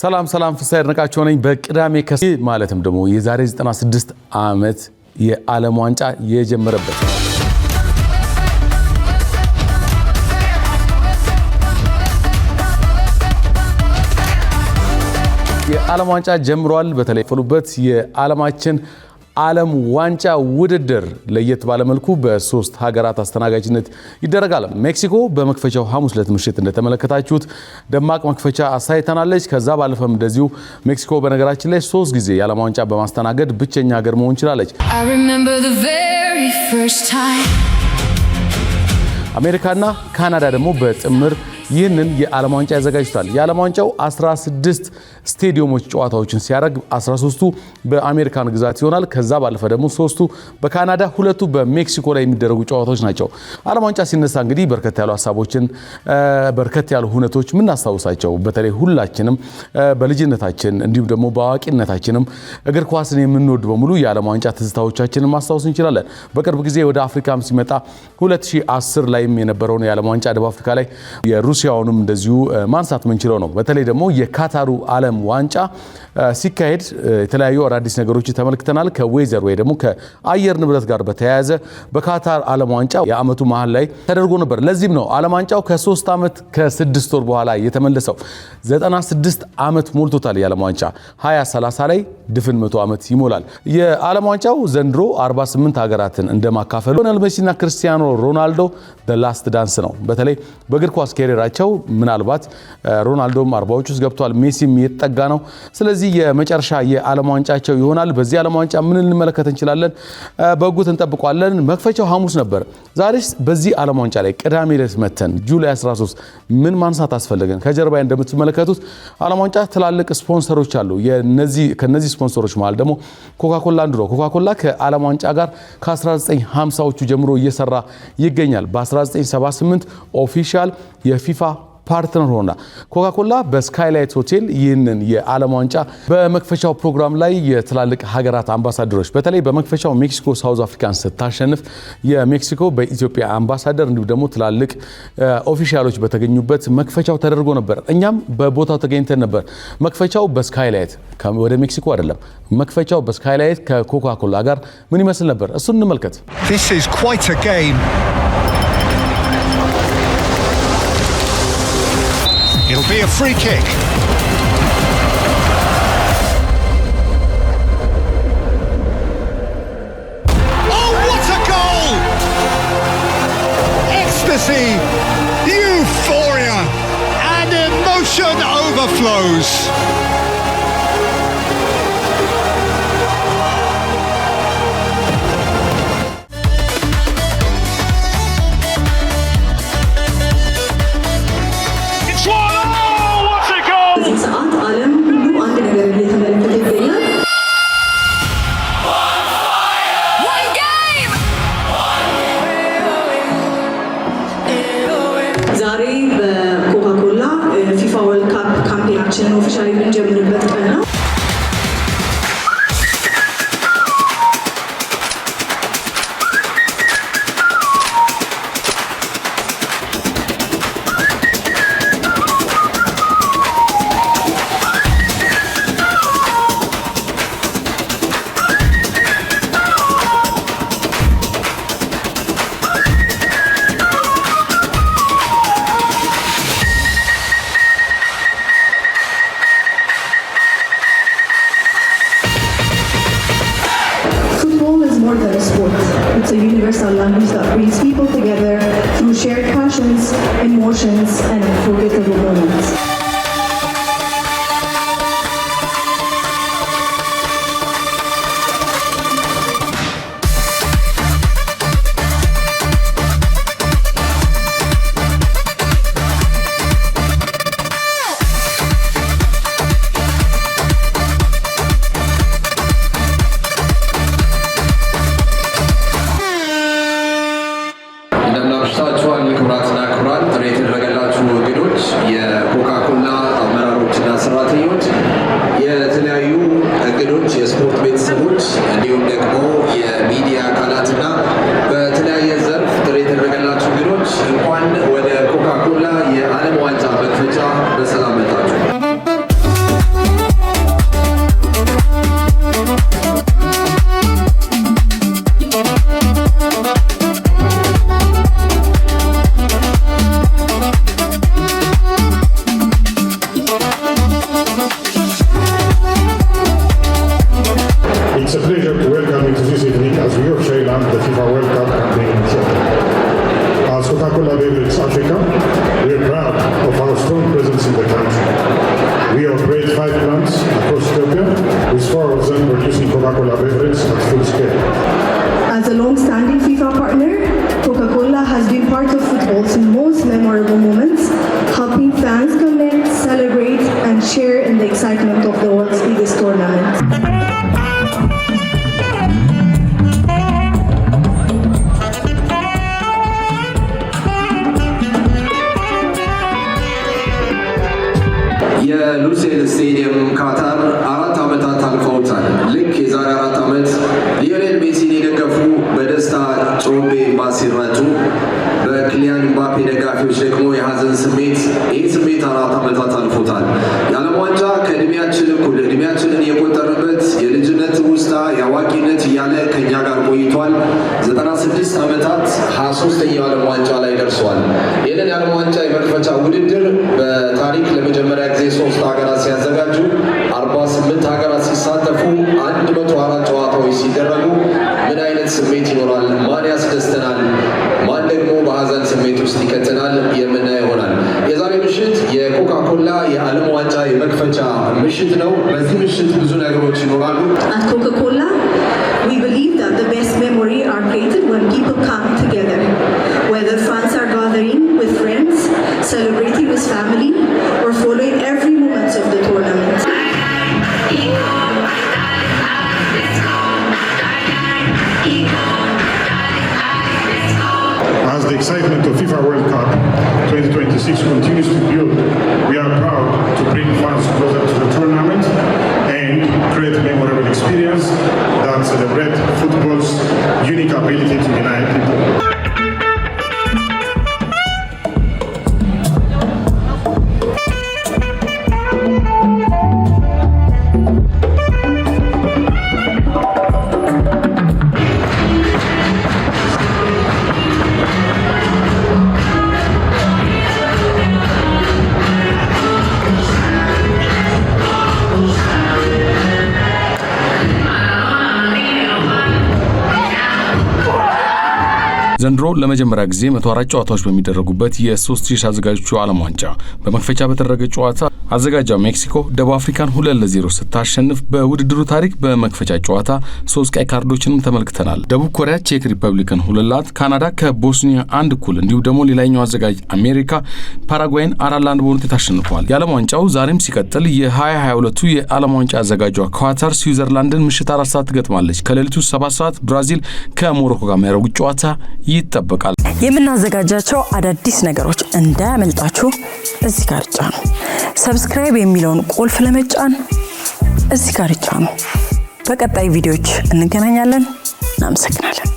ሰላም ፍሳይ አድነቃቸው ነኝ። በቅዳሜ ከሲ ማለትም ደግሞ የዛሬ 96 ዓመት የዓለም ዋንጫ የጀመረበት የዓለም ዋንጫ ጀምሯል። በተለይ ፈሉበት የዓለማችን ዓለም ዋንጫ ውድድር ለየት ባለ መልኩ በሶስት ሀገራት አስተናጋጅነት ይደረጋል። ሜክሲኮ በመክፈቻው ሐሙስ ዕለት ምሽት እንደተመለከታችሁት ደማቅ መክፈቻ አሳይተናለች። ከዛ ባለፈም እንደዚሁ ሜክሲኮ በነገራችን ላይ 3 ጊዜ የዓለም ዋንጫ በማስተናገድ ብቸኛ ሀገር መሆን ችላለች። አሜሪካና ካናዳ ደግሞ በጥምር ይህንን የዓለም ዋንጫ ያዘጋጁታል። የዓለም ዋንጫው 16 ስቴዲየሞች ጨዋታዎችን ሲያደርግ 13ቱ በአሜሪካን ግዛት ይሆናል። ከዛ ባለፈ ደግሞ 3ቱ በካናዳ 2ቱ በሜክሲኮ ላይ የሚደረጉ ጨዋታዎች ናቸው። ዓለም ዋንጫ ሲነሳ እንግዲህ በርከት ያሉ ሀሳቦችን በርከት ያሉ ሁነቶች ምናስታውሳቸው በተለይ ሁላችንም በልጅነታችን እንዲሁም ደግሞ በአዋቂነታችንም እግር ኳስን የምንወድ በሙሉ የዓለም ዋንጫ ትዝታዎቻችንን ማስታወስ እንችላለን። በቅርብ ጊዜ ወደ አፍሪካም ሲመጣ 2010 ላይም የነበረውን የዓለም ዋንጫ ደቡብ አፍሪካ ላይ የሩሲያውንም እንደዚሁ ማንሳት ምንችለው ነው። በተለይ ደግሞ የካታሩ ዓለም ዋንጫ ሲካሄድ የተለያዩ አዳዲስ ነገሮች ተመልክተናል። ከዌዘር ወይ ደግሞ ከአየር ንብረት ጋር በተያያዘ በካታር ዓለም ዋንጫ የዓመቱ መሃል ላይ ተደርጎ ነበር። ለዚህም ነው ዓለም ዋንጫው ከ3 ዓመት ከ6 ወር በኋላ የተመለሰው። 96 ዓመት ሞልቶታል። የዓለም ዋንጫ 2030 ላይ ድፍን 100 ዓመት ይሞላል። የዓለም ዋንጫው ዘንድሮ 48 ሀገራትን እንደማካፈሉ ሊዮኔል ሜሲና ክርስቲያኖ ሮናልዶ ላስት ዳንስ ነው። በተለይ በእግር ኳስ ካሪየራቸው ምናልባት ሮናልዶም 40ዎች ውስጥ ገብቷል፣ ሜሲም የተጠጋ ነው። ስለዚህ የመጨረሻ የዓለም ዋንጫቸው ይሆናል። በዚህ ዓለም ዋንጫ ምን እንመለከት እንችላለን? በጉት እንጠብቋለን። መክፈቻው ሐሙስ ነበር። ዛሬስ በዚህ ዓለም ዋንጫ ላይ ቅዳሜ ዕለት መተን ጁላይ 13 ምን ማንሳት አስፈልገን? ከጀርባዬ እንደምትመለከቱት ዓለም ዋንጫ ትላልቅ ስፖንሰሮች አሉ። ከነዚህ ስፖንሰሮች ማለት ደግሞ ኮካኮላ አንዱ ነው። ኮካኮላ ከዓለም ዋንጫ ጋር ከ1950ዎቹ ጀምሮ እየሰራ ይገኛል። በ1978 ኦፊሻል የፊፋ ፓርትነር ሆና ኮካኮላ በስካይላይት ሆቴል ይህንን የዓለም ዋንጫ በመክፈቻው ፕሮግራም ላይ የትላልቅ ሀገራት አምባሳደሮች በተለይ በመክፈቻው ሜክሲኮ ሳውዝ አፍሪካን ስታሸንፍ የሜክሲኮ በኢትዮጵያ አምባሳደር እንዲሁም ደግሞ ትላልቅ ኦፊሻሎች በተገኙበት መክፈቻው ተደርጎ ነበር። እኛም በቦታው ተገኝተን ነበር። መክፈቻው በስካይላይት ወደ ሜክሲኮ አይደለም፣ መክፈቻው በስካይላይት ከኮካኮላ ጋር ምን ይመስል ነበር? እሱን እንመልከት። This is quite a game. It'll be a free kick. Oh, what a goal! Ecstasy, euphoria, and emotion overflows. ዛሬ በኮካኮላ ፊፋ ወርልድ ካፕ ካምፔናችንን ኦፊሻሊ የምንጀምርበት ቀን ነው። More than a sport. It's a universal language that brings people together through shared passions, emotions, and unforgettable moments. ክቡራትና ክቡራን ጥሪ የተደረገላችሁ እንግዶች የኮካኮላ helping fans connect, celebrate, and share in the excitement of the world's biggest tournament. የሉሴል ስቴዲየም ካታር 4 ዓመታት አልፈውታል። ልክ የዛሬ 4 ዓመት ሊዮኔል ሜሲን የደገፉ በደስታ ጮቤ ሲረቱ፣ በክሊያን ምባፔ ደጋፊዎች ደግሞ የሀዘን ስሜት። ይህ ስሜት 4 ዓመታት አልፎታል። የዓለም ዋንጫ ከእድሜያችን እኩል እድሜያችንን የቆጠርበት የልጅነት ውስታ የአዋቂነት እያለ ከኛ ጋር ቆይቷል። 96 ዓመታት 23ኛው ዓለም ዋንጫ ላይ ደርሷል። ይህንን የዓለም ዋንጫ የመክፈቻ ውድድር በታሪክ ለመጀመሪያ ጊዜ 3 ሀገራት ሲያዘጋጁ 48 ሀገራት ሲሳተፉ 104 ጨዋታዎች ሲደረጉ ምን አይነት ስሜት ይኖራል? ማን ያስደስተናል? ማን ደግሞ በሀዘን ስሜት ውስጥ ይከተናል? የምናየው ይሆናል። የዛሬ ምሽት የኮካ-ኮላ የዓለም ዋንጫ የመክፈቻ ምሽት ነው። በዚህ ምሽት ብዙ ነገሮች ይኖራሉ። At Coca-Cola, we believe that the best memory are created when people come together. Whether fans are gathering with friends, celebrating with family, or following every moment of the tournament. As the excitement of FIFA World Cup 2026 continues to build, we are proud to bring fans closer to the tournament and create a memorable experience that celebrates football's unique ability to unite people. ዘንድሮ ለመጀመሪያ ጊዜ 104 ጨዋታዎች በሚደረጉበት የ3000 አዘጋጆቹ ዓለም ዋንጫ በመክፈቻ በተደረገ ጨዋታ አዘጋጇ ሜክሲኮ ደቡብ አፍሪካን 2-0 ስታሸንፍ በውድድሩ ታሪክ በመክፈቻ ጨዋታ 3 ቀይ ካርዶችንም ተመልክተናል። ደቡብ ኮሪያ ቼክ ሪፐብሊክን 2-0፣ ካናዳ ከቦስኒያ 1-1 እንዲሁም ደግሞ ሌላኛው አዘጋጅ አሜሪካ ፓራጓይን 4-1 በሆነ ውጤት አሸንፈዋል። የዓለም ዋንጫው ዛሬም ሲቀጥል የ2022 የዓለም ዋንጫ አዘጋጇ ኳታር ስዊዘርላንድን ምሽት 4 ሰዓት ትገጥማለች። ከሌሊቱ 7 ሰዓት ብራዚል ከሞሮኮ ጋር የሚያደርጉት ጨዋታ ይጠበቃል። የምናዘጋጃቸው አዳዲስ ነገሮች እንዳያመልጣችሁ እዚህ ጋር ጫኑ። ሰብስክራይብ የሚለውን ቁልፍ ለመጫን እዚህ ጋር ጫኑ። በቀጣይ ቪዲዮዎች እንገናኛለን። እናመሰግናለን።